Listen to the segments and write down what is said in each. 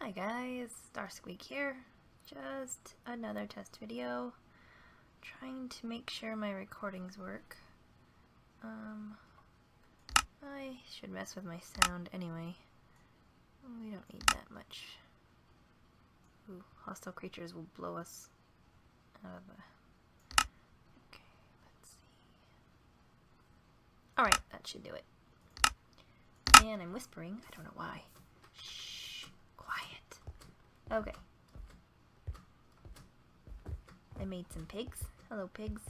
Hi guys, Starsqueak here. Just another test video. Trying to make sure my recordings work. I should mess with my sound anyway. We don't need that much. Ooh, hostile creatures will blow us out of the... Okay, let's see. Alright, that should do it. And I'm whispering, I don't know why. Shh, quiet. Okay. I made some pigs. Hello, pigs.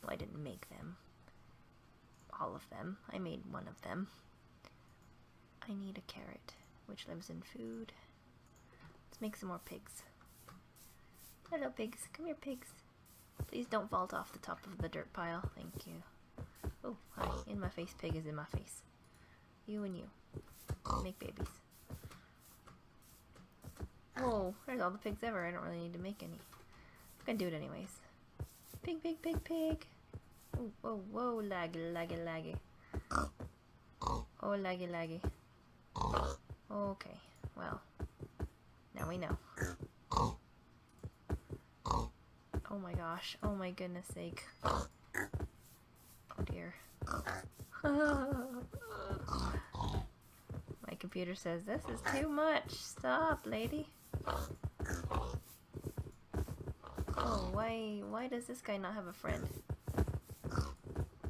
Well, I didn't make them. All of them. I made one of them. I need a carrot, which lives in food. Let's make some more pigs. Hello, pigs. Come here, pigs. Please don't vault off the top of the dirt pile. Thank you. Oh, hi. In my face. Pig is in my face. You and you. Make babies. Whoa, there's all the pigs ever. I don't really need to make any. I'm gonna do it anyways. Pig, pig, pig, pig. Oh, whoa, whoa, laggy, laggy, laggy. Oh, laggy, laggy. Okay, well, now we know. Oh my gosh, oh my goodness sake. Oh dear. My computer says, this is too much. Stop, lady. Oh, why does this guy not have a friend?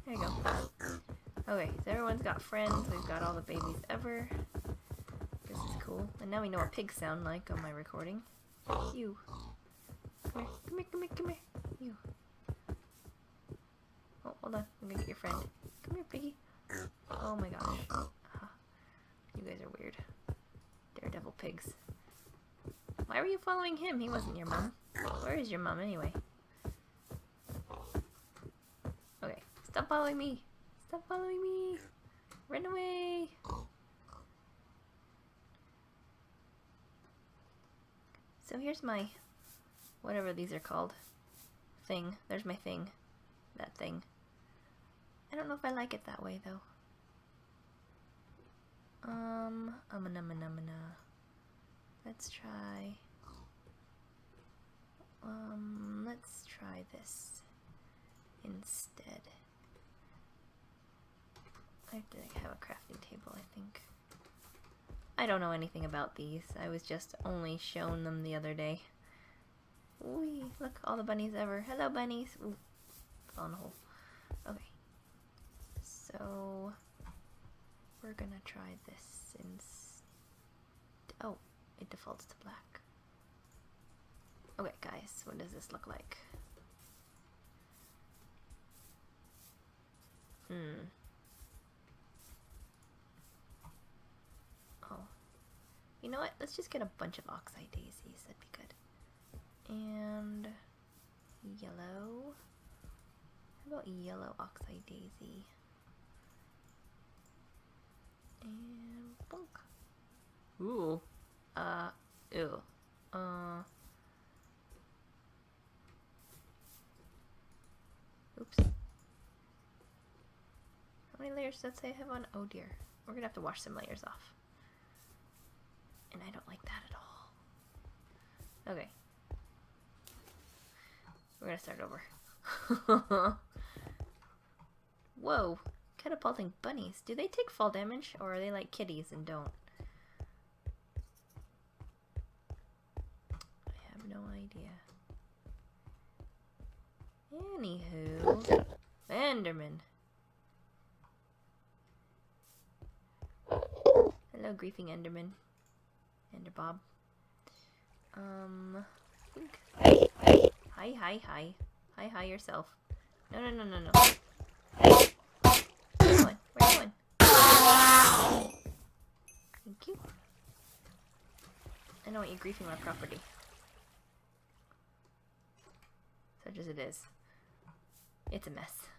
There you go. Okay, so everyone's got friends. We've got all the babies ever. This is cool. And now we know what pigs sound like on my recording. You. Come here, come here, come here, come here. You. Oh, hold on. I'm gonna get your friend. Come here, piggy. Oh my gosh. You guys are weird. Daredevil pigs. Why were you following him? He wasn't your mom. Where is your mom anyway? Okay, stop following me. Stop following me. Run away. So here's my, whatever these are called, thing. There's my thing. That thing. I don't know if I like it that way though. Let's try. Let's try this instead. I have to have a crafting table, I think. I don't know anything about these. I was just only shown them the other day. Whee! Look, all the bunnies ever. Hello, bunnies! Ooh, fell in a hole. Okay. So, we're gonna try this instead. Oh, it defaults to black. Okay, guys, what does this look like? Oh. You know what? Let's just get a bunch of oxeye daisies. That'd be good. And yellow. How about yellow oxeye daisy? And bonk. Ooh. Ew. Oops. How many layers does that say I have on? Oh dear. We're gonna have to wash some layers off. And I don't like that at all. Okay. We're gonna start over. Whoa. Catapulting bunnies. Do they take fall damage? Or are they like kitties and don't? I have no idea. Anywho. Enderman. Hello, griefing Enderman. Enderbob. I think... Hi, hi, hi. Hi, hi yourself. No, no, no, no, no. Where you going? Where you going? Thank you. I don't want you griefing my property. Such as it is. It's a mess.